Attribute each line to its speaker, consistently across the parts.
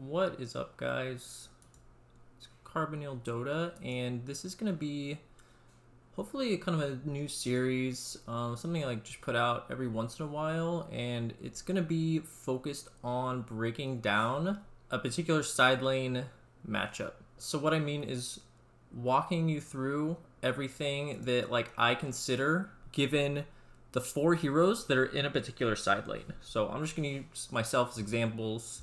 Speaker 1: What is up, guys? It's Carbonyl Dota, and this is going to be hopefully kind of a new series, something I like just put out every once in a while, and it's going to be focused on breaking down a particular side lane matchup. So what I mean is walking you through everything that I consider given the 4 heroes that are in a particular side lane. So I'm just going to use myself as examples.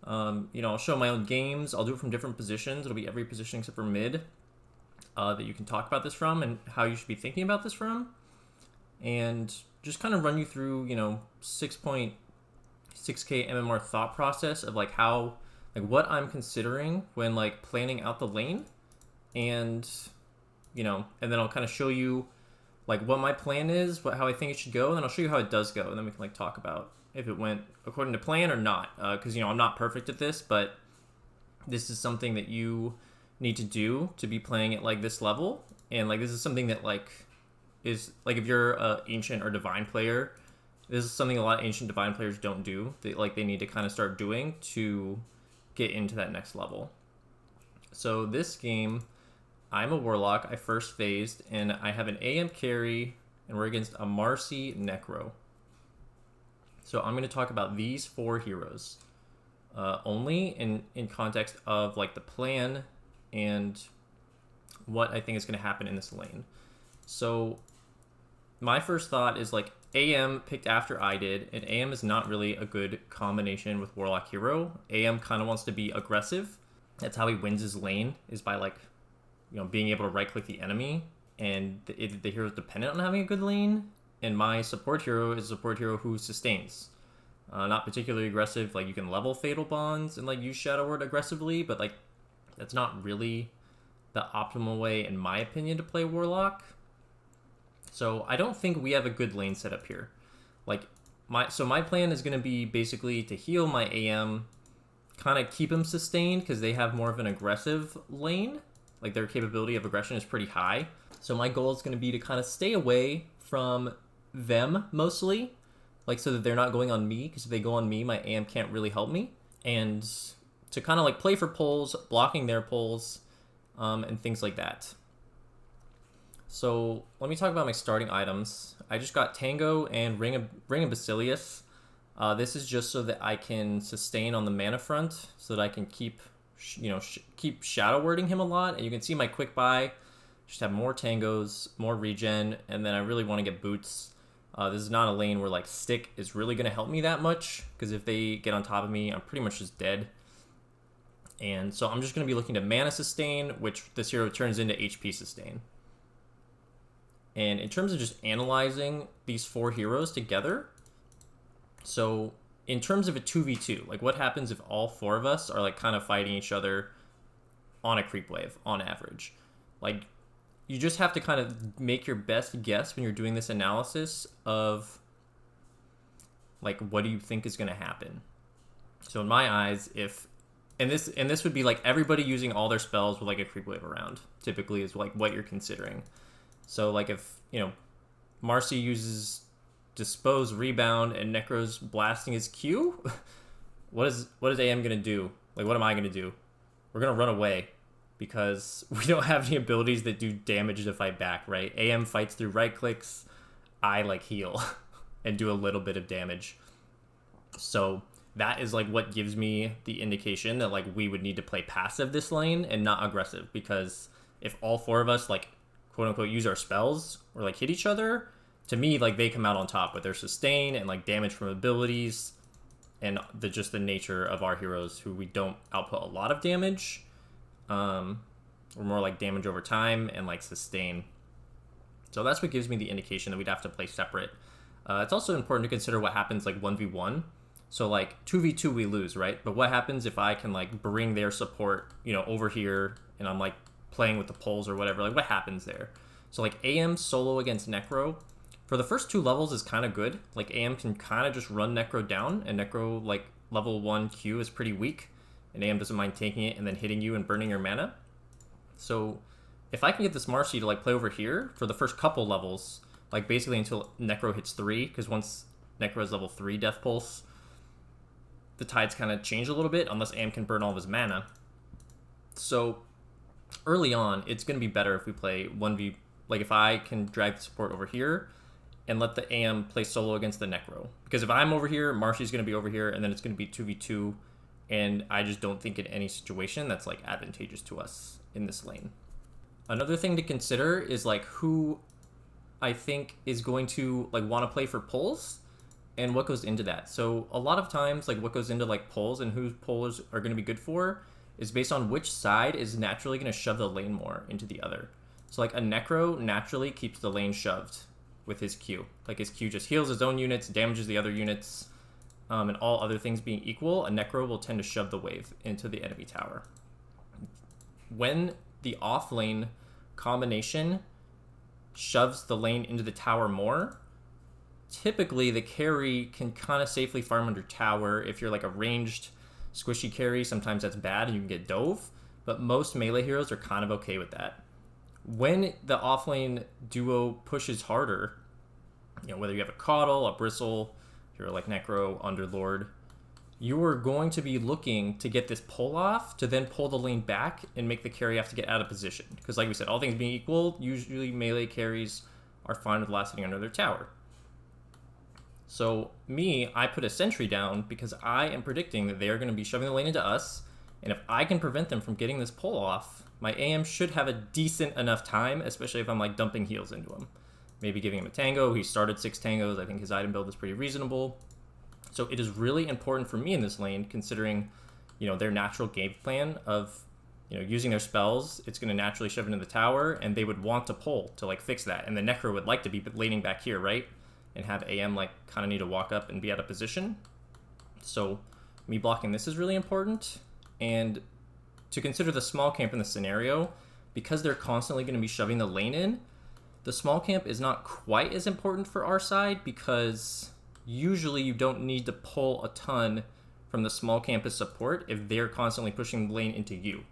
Speaker 1: I'll show my own games. I'll do it from different positions. It'll be every position except for mid that you can talk about this from and how you should be thinking about this from. And just kind of run you through, 6.6k MMR thought process of how, what I'm considering when planning out the lane. And, and then I'll kind of show you what my plan is, how I think it should go. And then I'll show you how it does go. And then we can talk about if it went according to plan or not, because I'm not perfect at this, but this is something that you need to do to be playing at this level. And this is something that is if you're a ancient or divine player, this is something a lot of ancient divine players don't do. They need to kind of start doing to get into that next level. So this game, I'm a warlock. I first phased, and I have an AM carry, and we're against a marci necro. So I'm going to talk about these 4 heroes only in context of the plan and what I think is going to happen in this lane. So my first thought is AM picked after I did, and AM is not really a good combination with warlock hero. AM kind of wants to be aggressive. That's how he wins his lane, is by being able to right click the enemy, and the hero is dependent on having a good lane. And my support hero is a support hero who sustains. Not particularly aggressive. You can level Fatal Bonds and use Shadow Word aggressively, but that's not really the optimal way, in my opinion, to play Warlock. So I don't think we have a good lane setup here. My plan is going to be basically to heal my AM, kind of keep him sustained because they have more of an aggressive lane. Their capability of aggression is pretty high. So my goal is going to be to kind of stay away from them mostly, so that they're not going on me, because if they go on me, my AM can't really help me. And to kind of play for pulls, blocking their pulls, and things like that. So let me talk about my starting items. I just got Tango and Ring of Basilius. This is just so that I can sustain on the mana front, so that I can keep shadow wording him a lot. And you can see my quick buy. Just have more tangos, more regen, and then I really want to get boots. This is not a lane where stick is really going to help me that much, because if they get on top of me, I'm pretty much just dead. And so I'm just going to be looking to mana sustain, which this hero turns into HP sustain. And in terms of just analyzing these 4 heroes together, so in terms of a 2v2, what happens if all 4 of us are kind of fighting each other on a creep wave on average? You just have to kind of make your best guess when you're doing this analysis of what do you think is going to happen. So in my eyes, and this would be everybody using all their spells with a creep wave around typically is what you're considering. So if Marci uses dispose, rebound, and Necro's blasting his Q, what is AM going to do? What am I going to do? We're going to run away, because we don't have any abilities that do damage to fight back, right? AM fights through right clicks. I heal and do a little bit of damage. So that is what gives me the indication that we would need to play passive this lane and not aggressive, because if all 4 of us quote unquote use our spells or hit each other, to me they come out on top with their sustain and damage from abilities, and just the nature of our heroes, who we don't output a lot of damage. Or more damage over time and sustain. So that's what gives me the indication that we'd have to play separate. It's also important to consider what happens 1v1. So 2v2 we lose, right? But what happens if I can bring their support over here, and I'm playing with the pulls or whatever? What happens there? So AM solo against Necro for the first 2 levels is kind of good. AM can kind of just run Necro down, and Necro level 1 Q is pretty weak, and AM doesn't mind taking it and then hitting you and burning your mana. So if I can get this Marci to play over here for the first couple levels, basically until Necro hits 3, because once Necro is level 3 Death Pulse, the tides kind of change a little bit unless AM can burn all of his mana. So early on, it's going to be better if we play 1v, like if I can drag the support over here and let the AM play solo against the necro. Because if I'm over here, Marci's going to be over here, and then it's going to be 2v2, and I just don't think in any situation that's like advantageous to us in this lane. Another thing to consider is like who I think is going to like want to play for pulls and what goes into that. So a lot of times like what goes into like pulls and whose pulls are going to be good for is based on which side is naturally going to shove the lane more into the other. So like a necro naturally keeps the lane shoved with his Q. Like his Q just heals his own units, damages the other units, and all other things being equal, a necro will tend to shove the wave into the enemy tower. When the offlane combination shoves the lane into the tower more, typically the carry can kind of safely farm under tower. If you're like a ranged squishy carry, sometimes that's bad and you can get dove, but most melee heroes are kind of okay with that. When the offlane duo pushes harder, whether you have a Caudle, a Bristle, you're like Necro, Underlord, you are going to be looking to get this pull off to then pull the lane back and make the carry have to get out of position. Because like we said, all things being equal, usually melee carries are fine with last hitting under their tower. So I put a sentry down because I am predicting that they are going to be shoving the lane into us, and if I can prevent them from getting this pull off, my AM should have a decent enough time, especially if I'm like dumping heals into him. Maybe giving him a tango. He started 6 tangos. I think his item build is pretty reasonable. So it is really important for me in this lane, considering, their natural game plan of, using their spells, it's going to naturally shove into the tower, and they would want to pull to like fix that. And the Necro would like to be laning back here, right? And have AM like kind of need to walk up and be out of position. So me blocking this is really important. And to consider the small camp in the scenario, because they're constantly going to be shoving the lane in, the small camp is not quite as important for our side because usually you don't need to pull a ton from the small camp as support if they're constantly pushing the lane into you.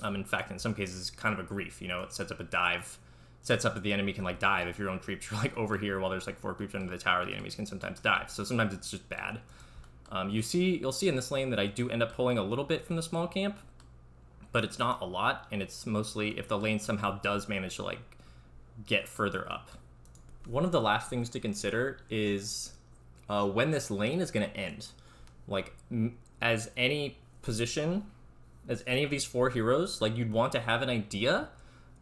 Speaker 1: In fact, in some cases, it's kind of a grief. It sets up a dive, sets up that the enemy can like dive. If your own creeps are like over here while there's like 4 creeps under the tower, the enemies can sometimes dive. So sometimes it's just bad. You'll see in this lane that I do end up pulling a little bit from the small camp, but it's not a lot, and it's mostly if the lane somehow does manage to like get further up. One of the last things to consider is when this lane is going to end. Like as any position, as any of these 4 heroes, like you'd want to have an idea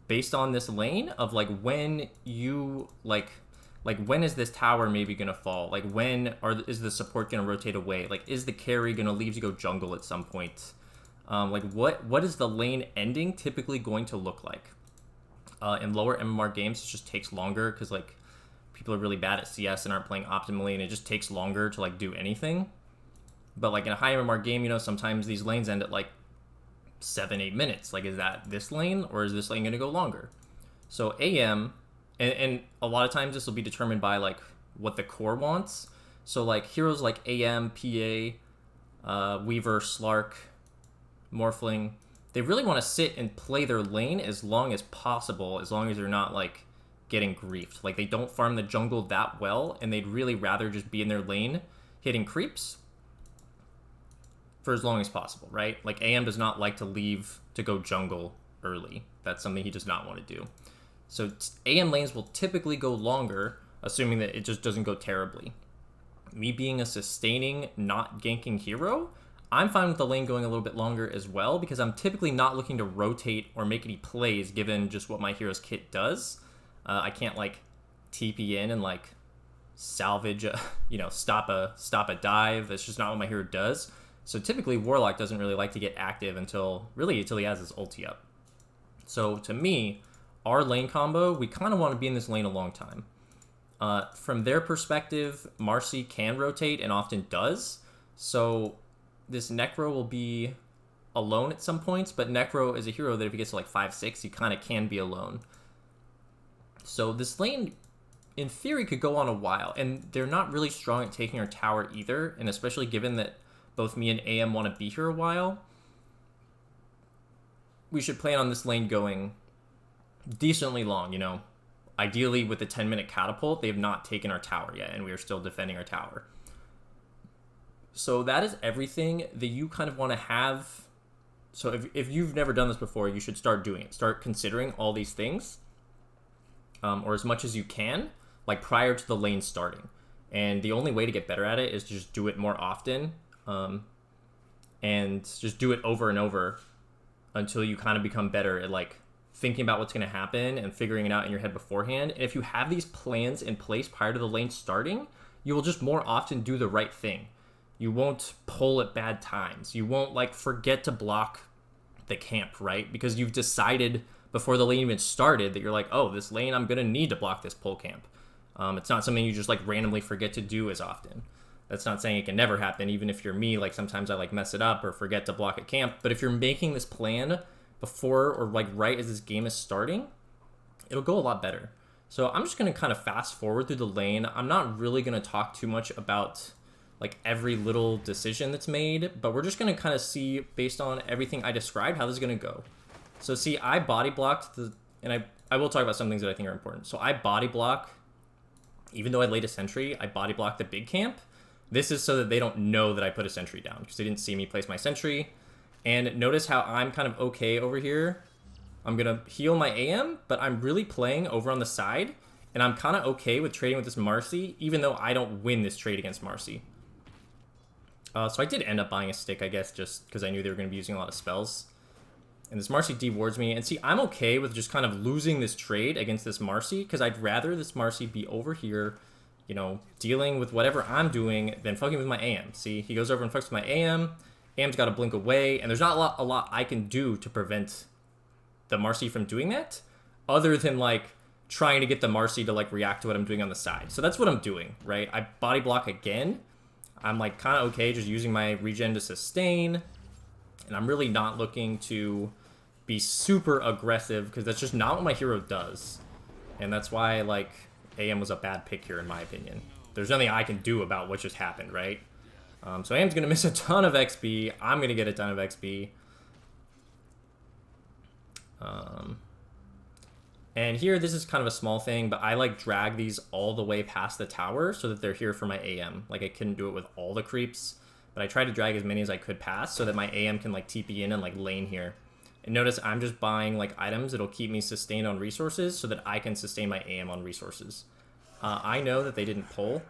Speaker 1: based on this lane of like when you like when is this tower maybe going to fall? Like when is the support going to rotate away? Like is the carry going to leave to go jungle at some point? Like what is the lane ending typically going to look like? In lower MMR games, it just takes longer because like people are really bad at CS and aren't playing optimally, and it just takes longer to like do anything. But like in a high MMR game, sometimes these lanes end at like 7-8 minutes. Like is that this lane or is this lane going to go longer? So AM, and a lot of times this will be determined by like what the core wants. So like heroes like AM, PA, Weaver, Slark, Morphling, they really want to sit and play their lane as long as possible, as long as they're not like getting griefed. Like they don't farm the jungle that well, and they'd really rather just be in their lane hitting creeps for as long as possible, right? Like AM does not like to leave to go jungle early. That's something he does not want to do. So AM lanes will typically go longer, assuming that it just doesn't go terribly. Me being a sustaining, not ganking hero, I'm fine with the lane going a little bit longer as well, because I'm typically not looking to rotate or make any plays given just what my hero's kit does. I can't like TP in and like salvage, stop a dive. That's just not what my hero does. So typically Warlock doesn't really like to get active until he has his ulti up. So to me, our lane combo, we kind of want to be in this lane a long time. From their perspective, Marci can rotate and often does. So this Necro will be alone at some points, but Necro is a hero that if he gets to like 5-6, he kind of can be alone. So this lane, in theory, could go on a while, and they're not really strong at taking our tower either, and especially given that both me and AM want to be here a while, we should plan on this lane going decently long, Ideally, with the 10-minute catapult, they have not taken our tower yet, and we are still defending our tower. So that is everything that you kind of want to have. So if you've never done this before, you should start doing it. Start considering all these things, or as much as you can, like prior to the lane starting. And the only way to get better at it is to just do it more often, and just do it over and over until you kind of become better at like thinking about what's going to happen and figuring it out in your head beforehand. And if you have these plans in place prior to the lane starting, you will just more often do the right thing. You won't pull at bad times. You won't like forget to block the camp, right? Because you've decided before the lane even started that you're like, oh, this lane, I'm going to need to block this pull camp. It's not something you just like randomly forget to do as often. That's not saying it can never happen. Even if you're me, like sometimes I like mess it up or forget to block a camp. But if you're making this plan before or like right as this game is starting, it'll go a lot better. So I'm just going to kind of fast forward through the lane. I'm not really going to talk too much about like every little decision that's made, but we're just going to kind of see based on everything I described how this is going to go. So see, I body blocked and I will talk about some things that I think are important. So I body block, even though I laid a sentry, I body blocked the big camp. This is so that they don't know that I put a sentry down because they didn't see me place my sentry. And notice how I'm kind of okay over here. I'm going to heal my AM, but I'm really playing over on the side, and I'm kind of okay with trading with this Marci, even though I don't win this trade against Marci. So I did end up buying a stick, I guess, just because I knew they were going to be using a lot of spells. And this Marci dewards me. And see, I'm okay with just kind of losing this trade against this Marci, because I'd rather this Marci be over here, you know, dealing with whatever I'm doing than fucking with my AM. See, he goes over and fucks with my AM. AM's got to blink away, and there's not a lot I can do to prevent the Marci from doing that, other than like trying to get the Marci to like react to what I'm doing on the side. So that's what I'm doing, right? I body block again. I'm like kind of okay just using my regen to sustain, and I'm really not looking to be super aggressive because that's just not what my hero does. And that's why like AM was a bad pick here in my opinion. There's nothing I can do about what just happened, right? So AM's going to miss a ton of XP. I'm going to get a ton of XP. And here, this is kind of a small thing, but I like drag these all the way past the tower so that they're here for my AM. Like I couldn't do it with all the creeps, but I tried to drag as many as I could past so that my AM can like TP in and like lane here. And notice I'm just buying like items that'll keep me sustained on resources so that I can sustain my AM on resources. I know that they didn't pull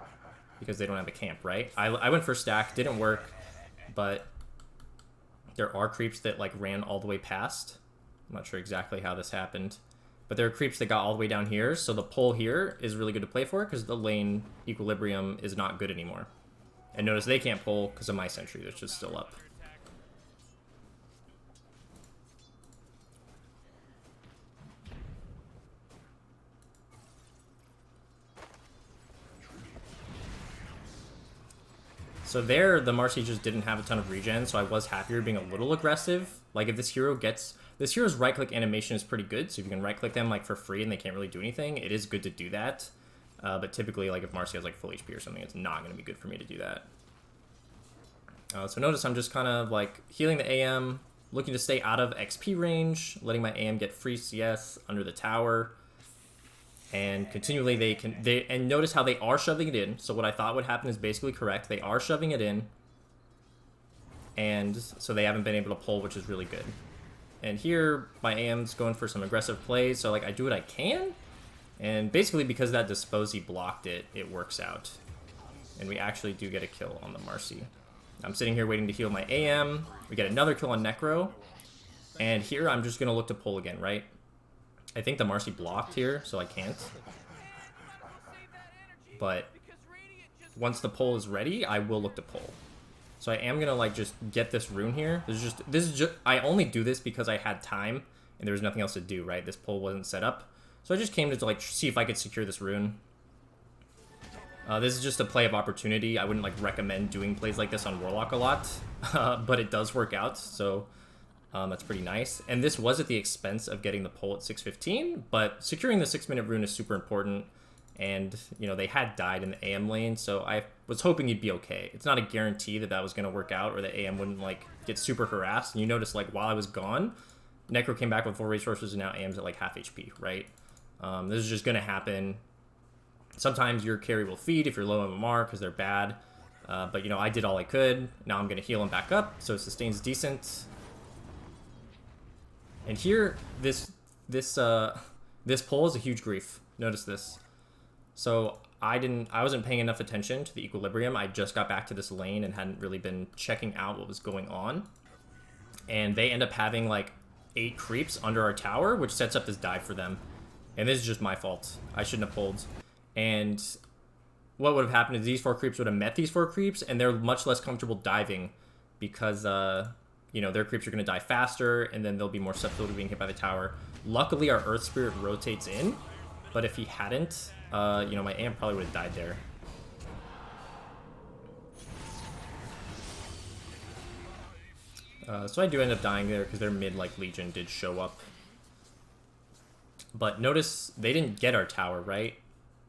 Speaker 1: because they don't have a camp, right? I went for stack, didn't work, but there are creeps that like ran all the way past. I'm not sure exactly how this happened, but there are creeps that got all the way down here, so the pull here is really good to play for because the lane equilibrium is not good anymore. And notice they can't pull because of my sentry, that's just still up. So there, the Marci just didn't have a ton of regen, so I was happier being a little aggressive. Like if this hero gets... This hero's right-click animation is pretty good, so if you can right-click them like for free and they can't really do anything, it is good to do that. But typically, like if Marci has like full HP or something, it's not going to be good for me to do that. So notice I'm just kind of like healing the AM, looking to stay out of XP range, letting my AM get free CS under the tower. And continually and notice how they are shoving it in. So what I thought would happen is basically correct. They are shoving it in. And so they haven't been able to pull, which is really good. And here, my AM's going for some aggressive plays. So like I do what I can. And basically because that Disposey blocked it, it works out. And we actually do get a kill on the Marci. I'm sitting here waiting to heal my AM. We get another kill on Necro. And here I'm just going to look to pull again, right? I think the Marci blocked here, so I can't. But once the pull is ready, I will look to pull. So I am gonna like just get this rune here. This is just I only do this because I had time and there was nothing else to do, right? This pull wasn't set up. So I just came to like see if I could secure this rune. This is just a play of opportunity. I wouldn't like recommend doing plays like this on Warlock a lot, but it does work out. So that's pretty nice. And this was at the expense of getting the pull at 6:15, but securing the 6-minute rune is super important. And, you know, they had died in the AM lane, so I was hoping you'd be okay. It's not a guarantee that that was going to work out or the AM wouldn't, like, get super harassed. And you notice, like, while I was gone, Necro came back with full resources and now AM's at, like, half HP, right? This is just going to happen. Sometimes your carry will feed if you're low MMR because they're bad. But, you know, I did all I could. Now I'm going to heal him back up, so sustain's decent. And here, this pull is a huge grief. Notice this. So I wasn't paying enough attention to the equilibrium. I just got back to this lane and hadn't really been checking out what was going on. And they end up having like 8 creeps under our tower, which sets up this dive for them. And this is just my fault. I shouldn't have pulled. And what would have happened is these 4 creeps would have met these 4 creeps, and they're much less comfortable diving because, you know, their creeps are going to die faster, and then they'll be more susceptible to being hit by the tower. Luckily, our Earth Spirit rotates in, but if he hadn't, you know, my AM probably would have died there. So I do end up dying there because their mid, like, Legion did show up. But notice they didn't get our tower, right?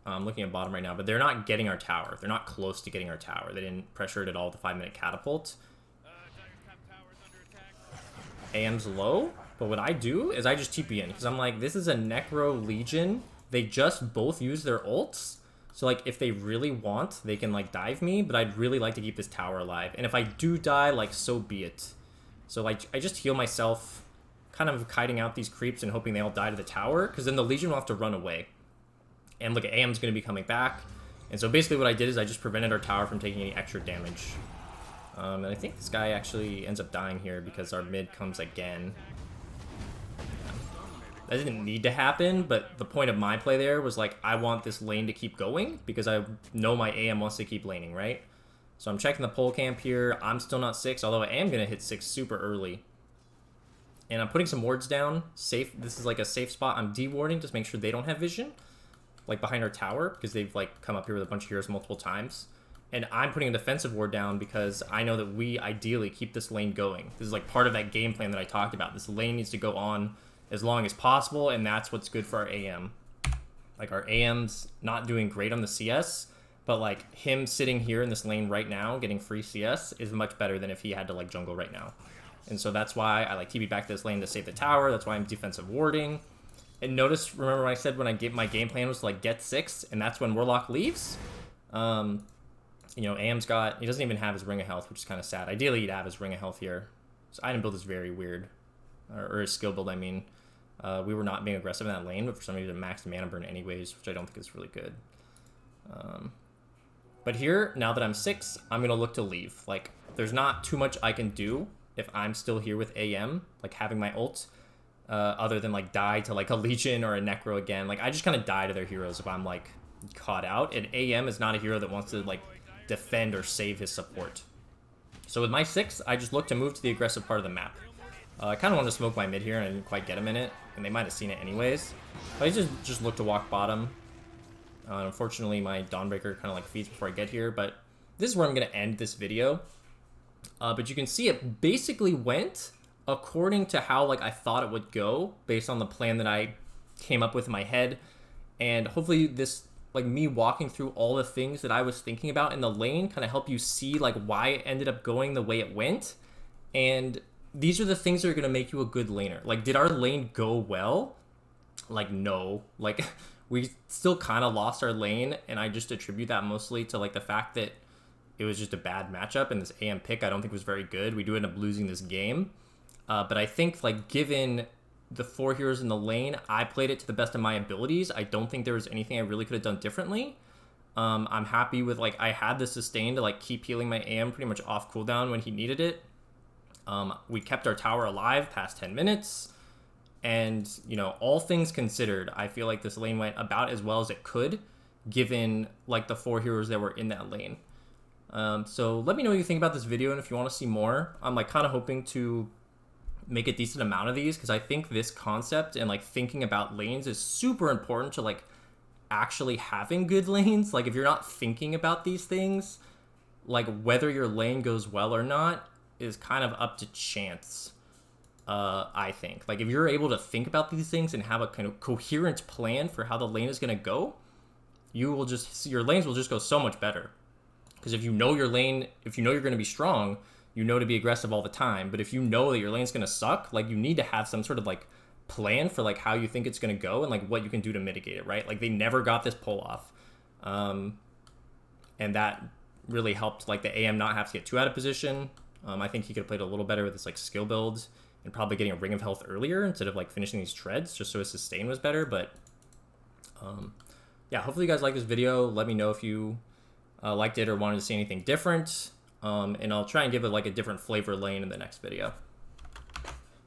Speaker 1: I'm looking at bottom right now, but they're not getting our tower. They're not close to getting our tower. They didn't pressure it at all with the 5-minute catapult. AM's low, but what I do is I just TP in because I'm like, this is a Necro Legion. They just both use their ults. So, like, if they really want, they can, like, dive me, but I'd really like to keep this tower alive. And if I do die, like, so be it. So, like, I just heal myself, kind of kiting out these creeps and hoping they all die to the tower, because then the Legion will have to run away. And look, AM's going to be coming back. And so basically what I did is I just prevented our tower from taking any extra damage. And I think this guy actually ends up dying here because our mid comes again. That didn't need to happen, but the point of my play there was like, I want this lane to keep going because I know my AM wants to keep laning, right? So I'm checking the pole camp here. I'm still not 6, although I am going to hit 6 super early. And I'm putting some wards down. Safe. This is like a safe spot. I'm de-warding just to make sure they don't have vision, like behind our tower, because they've like come up here with a bunch of heroes multiple times. And I'm putting a defensive ward down because I know that we ideally keep this lane going. This is like part of that game plan that I talked about. This lane needs to go on as long as possible, and that's what's good for our AM. Like, our AM's not doing great on the CS, but like him sitting here in this lane right now getting free CS is much better than if he had to like jungle right now. And so that's why I like TP back to this lane to save the tower. That's why I'm defensive warding. And notice, remember when I said when I get my game plan was to like get 6, and that's when Warlock leaves? You know, AM's got, he doesn't even have his Ring of Health, which is kind of sad. Ideally, he'd have his Ring of Health here. So item build is very weird. Or his skill build, I mean. We were not being aggressive in that lane, but for some reason maxed mana burn anyways, which I don't think is really good. But here, now that I'm 6, I'm going to look to leave. Like, there's not too much I can do if I'm still here with AM, like having my ult, other than like die to like a Legion or a Necro again. Like, I just kind of die to their heroes if I'm like caught out, and AM is not a hero that wants to like defend or save his support. So with my 6, I just look to move to the aggressive part of the map. I kind of wanted to smoke my mid here, and I didn't quite get him in it, and they might have seen it anyways. But I just look to walk bottom. Unfortunately, my Dawnbreaker kind of like feeds before I get here, but this is where I'm going to end this video. But you can see it basically went according to how like I thought it would go based on the plan that I came up with in my head. And hopefully this, like me walking through all the things that I was thinking about in the lane, kind of help you see like why it ended up going the way it went. And these are the things that are going to make you a good laner. Like, did our lane go well? Like, no. Like, we still kind of lost our lane, and I just attribute that mostly to like the fact that it was just a bad matchup, and this AM pick I don't think was very good. We do end up losing this game. But I think, like, given the 4 heroes in the lane, I played it to the best of my abilities. I don't think there was anything I really could have done differently. I'm happy with, like, I had the sustain to, like, keep healing my AM pretty much off cooldown when he needed it. We kept our tower alive past 10 minutes. And, you know, all things considered, I feel like this lane went about as well as it could, given, like, the 4 heroes that were in that lane. So let me know what you think about this video, and if you want to see more. I'm, like, kind of hoping to make a decent amount of these, because I think this concept and like thinking about lanes is super important to like actually having good lanes. Like, if you're not thinking about these things, like whether your lane goes well or not is kind of up to chance. I think, like, if you're able to think about these things and have a kind of coherent plan for how the lane is going to go, you will just, your lanes will just go so much better. Because if you know your lane, if you know you're going to be strong, you know to be aggressive all the time. But if you know that your lane's going to suck, like, you need to have some sort of like plan for like how you think it's going to go and like what you can do to mitigate it, right? Like, they never got this pull off. And that really helped like the AM not have to get too out of position. I think he could have played a little better with his like skill build and probably getting a ring of health earlier instead of like finishing these treads just so his sustain was better. But yeah, hopefully you guys like this video. Let me know if you liked it or wanted to see anything different. And I'll try and give it like a different flavor lane in the next video.